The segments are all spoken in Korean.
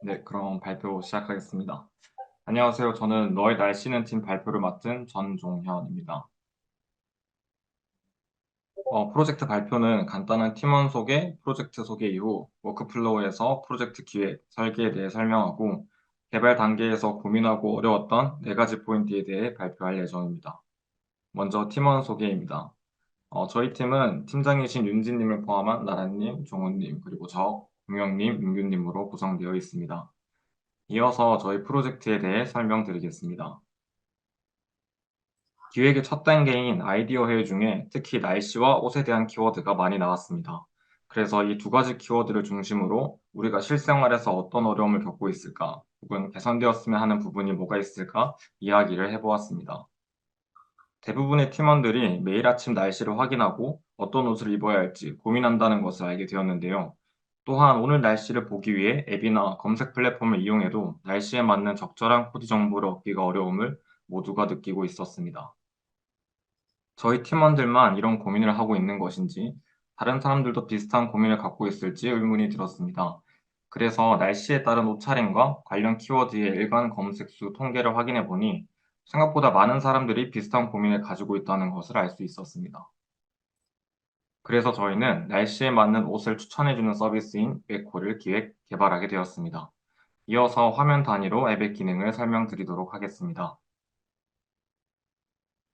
네, 그럼 발표 시작하겠습니다. 안녕하세요. 저는 너의 날씨는 팀 발표를 맡은 전종현입니다. 프로젝트 발표는 간단한 팀원 소개, 프로젝트 소개 이후 워크플로우에서 프로젝트 기획, 설계에 대해 설명하고 개발 단계에서 고민하고 어려웠던 4가지 포인트에 대해 발표할 예정입니다. 먼저 팀원 소개입니다. 저희 팀은 팀장이신 윤진님을 포함한 나라님, 종훈님, 그리고 저, 동영님, 민규님으로 구성되어 있습니다. 이어서 저희 프로젝트에 대해 설명드리겠습니다. 기획의 첫 단계인 아이디어 회의 중에 특히 날씨와 옷에 대한 키워드가 많이 나왔습니다. 그래서 이 2가지 키워드를 중심으로 우리가 실생활에서 어떤 어려움을 겪고 있을까, 혹은 개선되었으면 하는 부분이 뭐가 있을까 이야기를 해보았습니다. 대부분의 팀원들이 매일 아침 날씨를 확인하고 어떤 옷을 입어야 할지 고민한다는 것을 알게 되었는데요. 또한 오늘 날씨를 보기 위해 앱이나 검색 플랫폼을 이용해도 날씨에 맞는 적절한 코디 정보를 얻기가 어려움을 모두가 느끼고 있었습니다. 저희 팀원들만 이런 고민을 하고 있는 것인지 다른 사람들도 비슷한 고민을 갖고 있을지 의문이 들었습니다. 그래서 날씨에 따른 옷차림과 관련 키워드의 일간 검색 수 통계를 확인해 보니 생각보다 많은 사람들이 비슷한 고민을 가지고 있다는 것을 알 수 있었습니다. 그래서 저희는 날씨에 맞는 옷을 추천해주는 서비스인 웨코를 기획, 개발하게 되었습니다. 이어서 화면 단위로 앱의 기능을 설명드리도록 하겠습니다.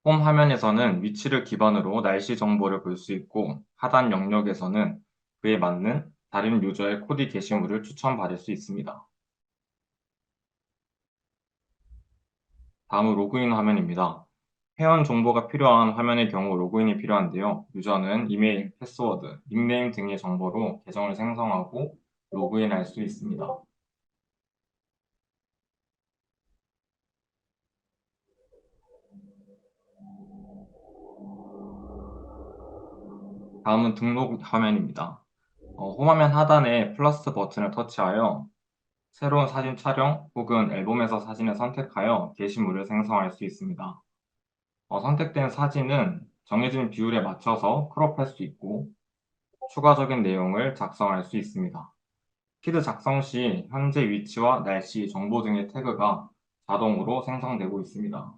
홈 화면에서는 위치를 기반으로 날씨 정보를 볼 수 있고 하단 영역에서는 그에 맞는 다른 유저의 코디 게시물을 추천받을 수 있습니다. 다음은 로그인 화면입니다. 회원 정보가 필요한 화면의 경우 로그인이 필요한데요. 유저는 이메일, 패스워드, 닉네임 등의 정보로 계정을 생성하고 로그인할 수 있습니다. 다음은 등록 화면입니다. 홈화면 하단에 플러스 버튼을 터치하여 새로운 사진 촬영 혹은 앨범에서 사진을 선택하여 게시물을 생성할 수 있습니다. 선택된 사진은 정해진 비율에 맞춰서 크롭할 수 있고 추가적인 내용을 작성할 수 있습니다. 피드 작성 시 현재 위치와 날씨, 정보 등의 태그가 자동으로 생성되고 있습니다.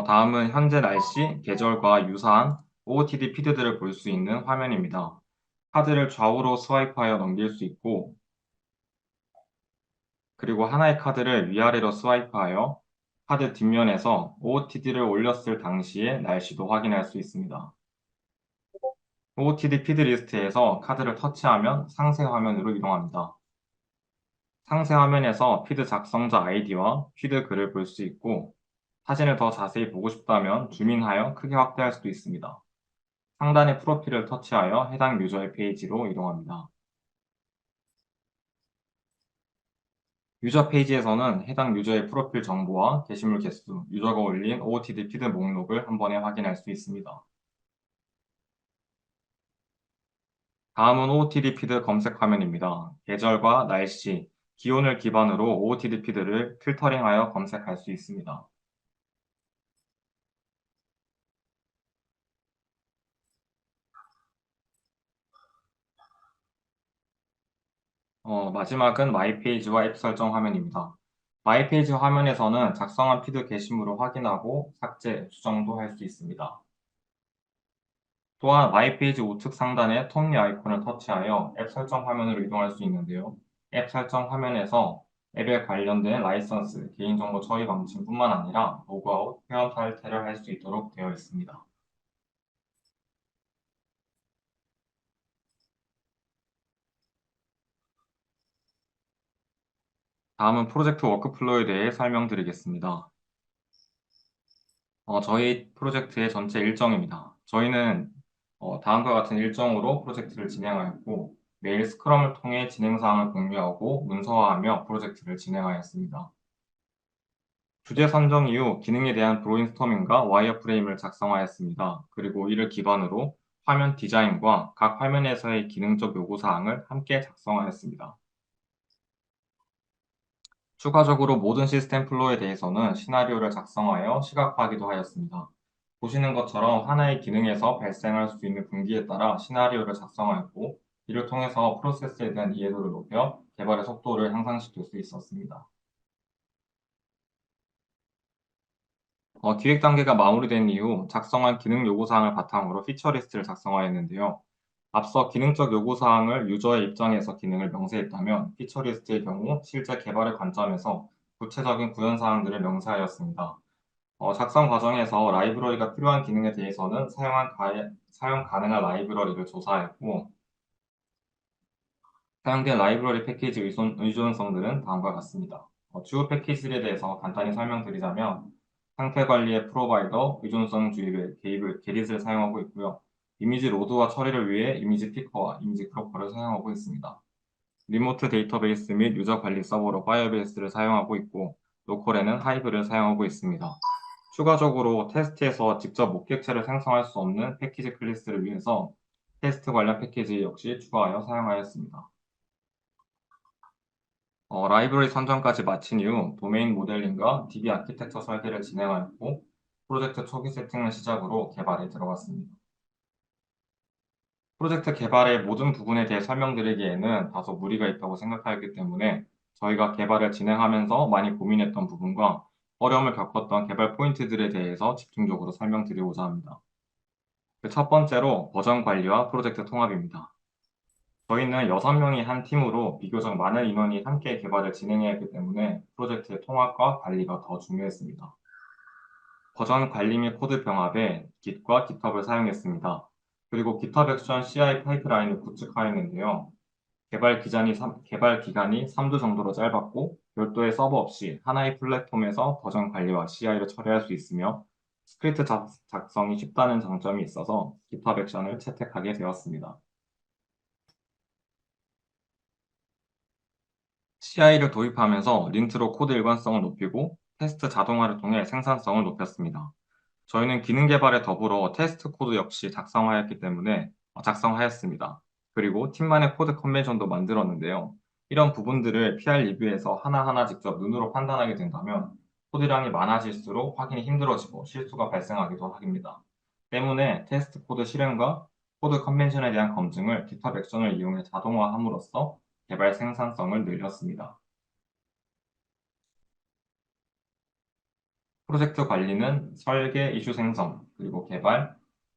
다음은 현재 날씨, 계절과 유사한 OOTD 피드들을 볼 수 있는 화면입니다. 카드를 좌우로 스와이프하여 넘길 수 있고, 그리고 하나의 카드를 위아래로 스와이프하여 카드 뒷면에서 OOTD를 올렸을 당시의 날씨도 확인할 수 있습니다. OOTD 피드 리스트에서 카드를 터치하면 상세 화면으로 이동합니다. 상세 화면에서 피드 작성자 아이디와 피드 글을 볼 수 있고, 사진을 더 자세히 보고 싶다면 줌인하여 크게 확대할 수도 있습니다. 상단의 프로필을 터치하여 해당 유저의 페이지로 이동합니다. 유저 페이지에서는 해당 유저의 프로필 정보와 게시물 개수, 유저가 올린 OOTD 피드 목록을 한 번에 확인할 수 있습니다. 다음은 OOTD 피드 검색 화면입니다. 계절과 날씨, 기온을 기반으로 OOTD 피드를 필터링하여 검색할 수 있습니다. 마지막은 마이 페이지와 앱 설정 화면입니다. 마이 페이지 화면에서는 작성한 피드 게시물을 확인하고 삭제, 수정도 할 수 있습니다. 또한 마이 페이지 우측 상단의 톱니 아이콘을 터치하여 앱 설정 화면으로 이동할 수 있는데요. 앱 설정 화면에서 앱에 관련된 라이선스, 개인정보 처리 방침뿐만 아니라 로그아웃, 회원 탈퇴를 할 수 있도록 되어 있습니다. 다음은 프로젝트 워크플로우에 대해 설명드리겠습니다. 저희 프로젝트의 전체 일정입니다. 저희는 다음과 같은 일정으로 프로젝트를 진행하였고, 매일 스크럼을 통해 진행 사항을 공유하고 문서화하며 프로젝트를 진행하였습니다. 주제 선정 이후 기능에 대한 브레인스토밍과 와이어프레임을 작성하였습니다. 그리고 이를 기반으로 화면 디자인과 각 화면에서의 기능적 요구사항을 함께 작성하였습니다. 추가적으로 모든 시스템 플로에 대해서는 시나리오를 작성하여 시각화하기도 하였습니다. 보시는 것처럼 하나의 기능에서 발생할 수 있는 분기에 따라 시나리오를 작성하였고, 이를 통해서 프로세스에 대한 이해도를 높여 개발의 속도를 향상시킬 수 있었습니다. 기획 단계가 마무리된 이후 작성한 기능 요구사항을 바탕으로 피처 리스트를 작성하였는데요. 앞서 기능적 요구사항을 유저의 입장에서 기능을 명세했다면 피처 리스트의 경우 실제 개발의 관점에서 구체적인 구현사항들을 명세하였습니다. 작성 과정에서 라이브러리가 필요한 기능에 대해서는 사용 가능한 라이브러리를 조사하였고, 사용된 라이브러리 패키지 의존성들은 다음과 같습니다. 주요 패키지에 대해서 간단히 설명드리자면, 상태 관리의 프로바이더, 의존성 주입의 게릿을 사용하고 있고요. 이미지 로드와 처리를 위해 이미지 피커와 이미지 크로퍼를 사용하고 있습니다. 리모트 데이터베이스 및 유저 관리 서버로 파이어베이스를 사용하고 있고, 로컬에는 하이브를 사용하고 있습니다. 추가적으로 테스트에서 직접 목격체를 생성할 수 없는 패키지 클래스를 위해서 테스트 관련 패키지 역시 추가하여 사용하였습니다. 라이브러리 선정까지 마친 이후 도메인 모델링과 DB 아키텍처 설계를 진행하였고, 프로젝트 초기 세팅을 시작으로 개발에 들어갔습니다. 프로젝트 개발의 모든 부분에 대해 설명드리기에는 다소 무리가 있다고 생각하였기 때문에 저희가 개발을 진행하면서 많이 고민했던 부분과 어려움을 겪었던 개발 포인트들에 대해서 집중적으로 설명드리고자 합니다. 첫 번째로 버전 관리와 프로젝트 통합입니다. 저희는 6명이 한 팀으로 비교적 많은 인원이 함께 개발을 진행해야 했기 때문에 프로젝트의 통합과 관리가 더 중요했습니다. 버전 관리 및 코드 병합에 Git과 GitHub을 사용했습니다. 그리고 GitHub 액션 CI 파이프라인을 구축하였는데요. 개발 기간이 3주 정도로 짧았고, 별도의 서버 없이 하나의 플랫폼에서 버전 관리와 CI를 처리할 수 있으며 스크립트 작성이 쉽다는 장점이 있어서 GitHub 액션을 채택하게 되었습니다. CI를 도입하면서 린트로 코드 일관성을 높이고 테스트 자동화를 통해 생산성을 높였습니다. 저희는 기능 개발에 더불어 테스트 코드 역시 작성하였습니다. 그리고 팀만의 코드 컨벤션도 만들었는데요. 이런 부분들을 PR 리뷰에서 하나하나 직접 눈으로 판단하게 된다면 코드량이 많아질수록 확인이 힘들어지고 실수가 발생하기도 합니다. 때문에 테스트 코드 실행과 코드 컨벤션에 대한 검증을 GitHub 액션을 이용해 자동화함으로써 개발 생산성을 늘렸습니다. 프로젝트 관리는 설계, 이슈 생성, 그리고 개발,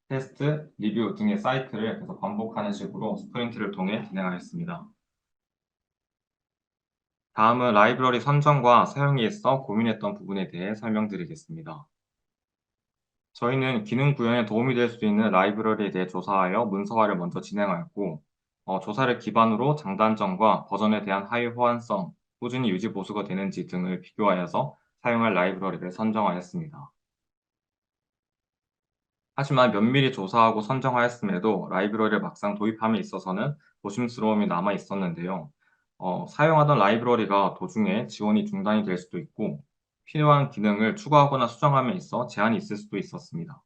테스트, 리뷰 등의 사이클을 계속 반복하는 식으로 스프린트를 통해 진행하였습니다. 다음은 라이브러리 선정과 사용에 있어 고민했던 부분에 대해 설명드리겠습니다. 저희는 기능 구현에 도움이 될 수 있는 라이브러리에 대해 조사하여 문서화를 먼저 진행하였고, 조사를 기반으로 장단점과 버전에 대한 하위 호환성, 꾸준히 유지 보수가 되는지 등을 비교하여서 사용할 라이브러리를 선정하였습니다. 하지만 면밀히 조사하고 선정하였음에도 라이브러리를 막상 도입함에 있어서는 조심스러움이 남아 있었는데요. 사용하던 라이브러리가 도중에 지원이 중단이 될 수도 있고, 필요한 기능을 추가하거나 수정함에 있어 제한이 있을 수도 있었습니다.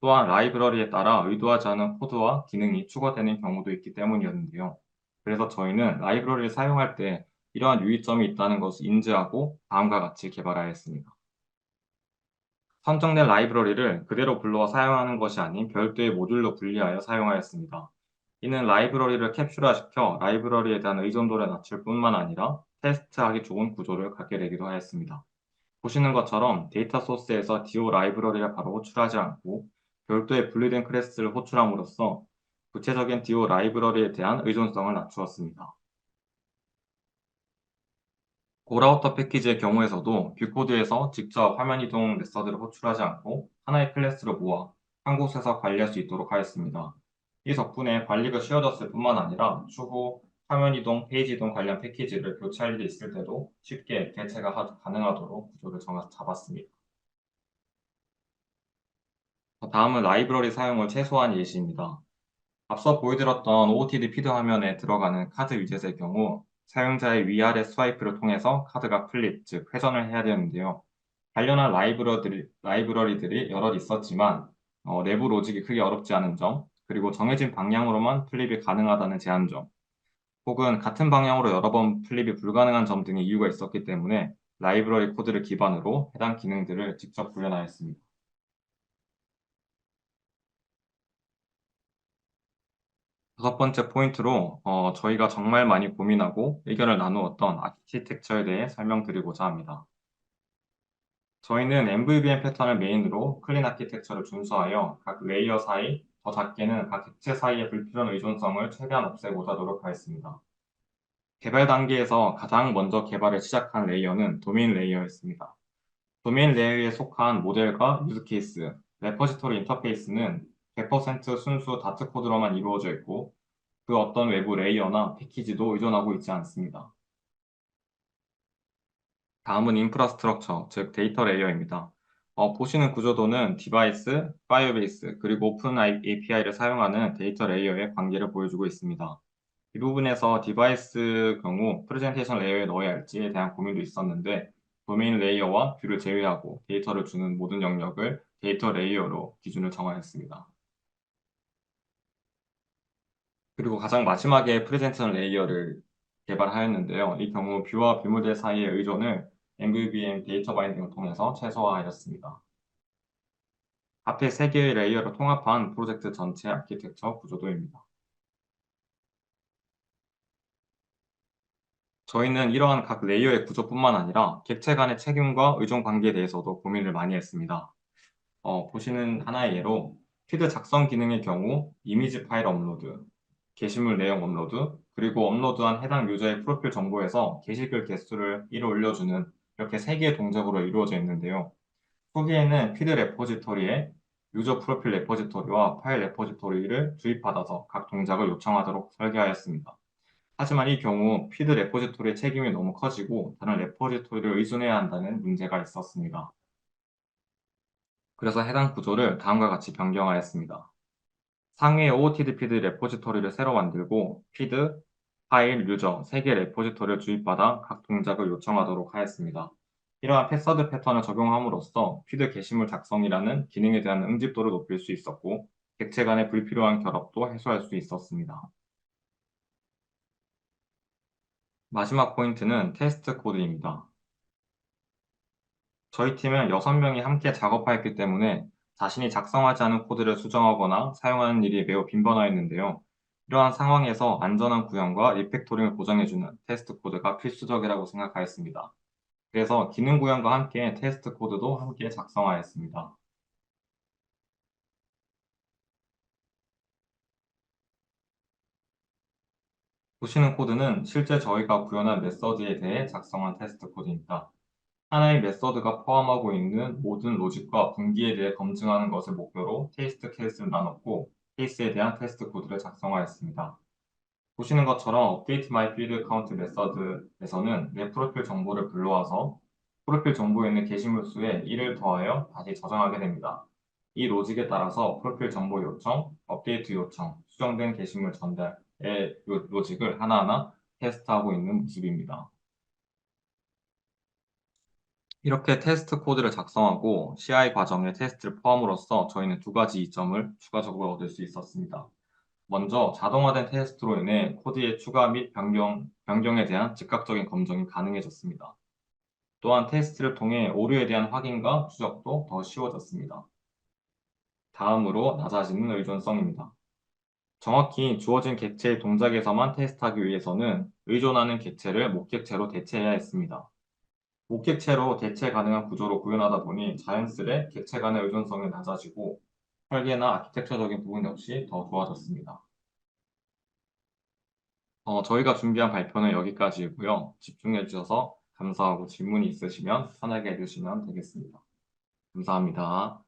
또한 라이브러리에 따라 의도하지 않은 코드와 기능이 추가되는 경우도 있기 때문이었는데요. 그래서 저희는 라이브러리를 사용할 때 이러한 유의점이 있다는 것을 인지하고 다음과 같이 개발하였습니다. 선정된 라이브러리를 그대로 불러와 사용하는 것이 아닌 별도의 모듈로 분리하여 사용하였습니다. 이는 라이브러리를 캡슐화시켜 라이브러리에 대한 의존도를 낮출 뿐만 아니라 테스트하기 좋은 구조를 갖게 되기도 하였습니다. 보시는 것처럼 데이터 소스에서 DO 라이브러리를 바로 호출하지 않고 별도의 분리된 클래스를 호출함으로써 구체적인 DO 라이브러리에 대한 의존성을 낮추었습니다. 고라우터 패키지의 경우에서도 뷰코드에서 직접 화면 이동 메서드를 호출하지 않고 하나의 클래스로 모아 한 곳에서 관리할 수 있도록 하였습니다. 이 덕분에 관리가 쉬워졌을 뿐만 아니라 추후 화면 이동, 페이지 이동 관련 패키지를 교체할 일이 있을 때도 쉽게 대체가 가능하도록 구조를 잡았습니다. 다음은 라이브러리 사용을 최소화한 예시입니다. 앞서 보여드렸던 OOTD 피드 화면에 들어가는 카드 위젯의 경우 사용자의 위아래 스와이프를 통해서 카드가 플립, 즉 회전을 해야 되는데요. 관련한 라이브러리들이 여럿 있었지만 내부 로직이 크게 어렵지 않은 점, 그리고 정해진 방향으로만 플립이 가능하다는 제한점, 혹은 같은 방향으로 여러 번 플립이 불가능한 점 등의 이유가 있었기 때문에 라이브러리 코드를 기반으로 해당 기능들을 직접 구현하였습니다. 다섯 번째 포인트로 저희가 정말 많이 고민하고 의견을 나누었던 아키텍처에 대해 설명드리고자 합니다. 저희는 MVVM 패턴을 메인으로 클린 아키텍처를 준수하여 각 레이어 사이, 더 작게는 각 객체 사이의 불필요한 의존성을 최대한 없애고자 노력하였습니다. 개발 단계에서 가장 먼저 개발을 시작한 레이어는 도메인 레이어였습니다. 도메인 레이어에 속한 모델과 유즈케이스, 레포지토리 인터페이스는 100% 순수 다트 코드로만 이루어져 있고 그 어떤 외부 레이어나 패키지도 의존하고 있지 않습니다. 다음은 인프라스트럭처, 즉 데이터 레이어입니다. 보시는 구조도는 디바이스, 파이어베이스, 그리고 오픈 API를 사용하는 데이터 레이어의 관계를 보여주고 있습니다. 이 부분에서 디바이스 경우 프레젠테이션 레이어에 넣어야 할지에 대한 고민도 있었는데 도메인 레이어와 뷰를 제외하고 데이터를 주는 모든 영역을 데이터 레이어로 기준을 정하였습니다. 그리고 가장 마지막에 프레젠테이션 레이어를 개발하였는데요. 이 경우 뷰와 뷰 모델 사이의 의존을 MVVM 데이터 바인딩을 통해서 최소화하였습니다. 앞에 세 개의 레이어를 통합한 프로젝트 전체 아키텍처 구조도입니다. 저희는 이러한 각 레이어의 구조뿐만 아니라 객체 간의 책임과 의존 관계에 대해서도 고민을 많이 했습니다. 보시는 하나의 예로 피드 작성 기능의 경우 이미지 파일 업로드, 게시물 내용 업로드, 그리고 업로드한 해당 유저의 프로필 정보에서 게시글 개수를 1을 올려주는 이렇게 세 개의 동작으로 이루어져 있는데요. 후기에는 피드 레포지토리에 유저 프로필 레포지토리와 파일 레포지토리를 주입받아서 각 동작을 요청하도록 설계하였습니다. 하지만 이 경우 피드 레포지토리의 책임이 너무 커지고 다른 레포지토리를 의존해야 한다는 문제가 있었습니다. 그래서 해당 구조를 다음과 같이 변경하였습니다. 상위의 OOTD 피드 레포지토리를 새로 만들고 피드, 파일, 유저 3개 레포지토리를 주입받아 각 동작을 요청하도록 하였습니다. 이러한 패서드 패턴을 적용함으로써 피드 게시물 작성이라는 기능에 대한 응집도를 높일 수 있었고 객체 간의 불필요한 결합도 해소할 수 있었습니다. 마지막 포인트는 테스트 코드입니다. 저희 팀은 6명이 함께 작업하였기 때문에 자신이 작성하지 않은 코드를 수정하거나 사용하는 일이 매우 빈번하였는데요. 이러한 상황에서 안전한 구현과 리팩토링을 보장해주는 테스트 코드가 필수적이라고 생각하였습니다. 그래서 기능 구현과 함께 테스트 코드도 함께 작성하였습니다. 보시는 코드는 실제 저희가 구현한 메서드에 대해 작성한 테스트 코드입니다. 하나의 메서드가 포함하고 있는 모든 로직과 분기에 대해 검증하는 것을 목표로 테스트 케이스를 나눴고 케이스에 대한 테스트 코드를 작성하였습니다. 보시는 것처럼 update my field count 메서드에서는 내 프로필 정보를 불러와서 프로필 정보에 있는 게시물 수에 1을 더하여 다시 저장하게 됩니다. 이 로직에 따라서 프로필 정보 요청, 업데이트 요청, 수정된 게시물 전달의 로직을 하나하나 테스트하고 있는 모습입니다. 이렇게 테스트 코드를 작성하고 CI 과정에 테스트를 포함으로써 저희는 두 가지 이점을 추가적으로 얻을 수 있었습니다. 먼저 자동화된 테스트로 인해 코드의 추가 및 변경에 대한 즉각적인 검증이 가능해졌습니다. 또한 테스트를 통해 오류에 대한 확인과 추적도 더 쉬워졌습니다. 다음으로 낮아지는 의존성입니다. 정확히 주어진 객체의 동작에서만 테스트하기 위해서는 의존하는 객체를 목객체로 대체해야 했습니다. 목객체로 대체 가능한 구조로 구현하다 보니 자연스레 객체 간의 의존성이 낮아지고 설계나 아키텍처적인 부분 역시 더 좋아졌습니다. 저희가 준비한 발표는 여기까지이고요. 집중해 주셔서 감사하고 질문이 있으시면 편하게 해주시면 되겠습니다. 감사합니다.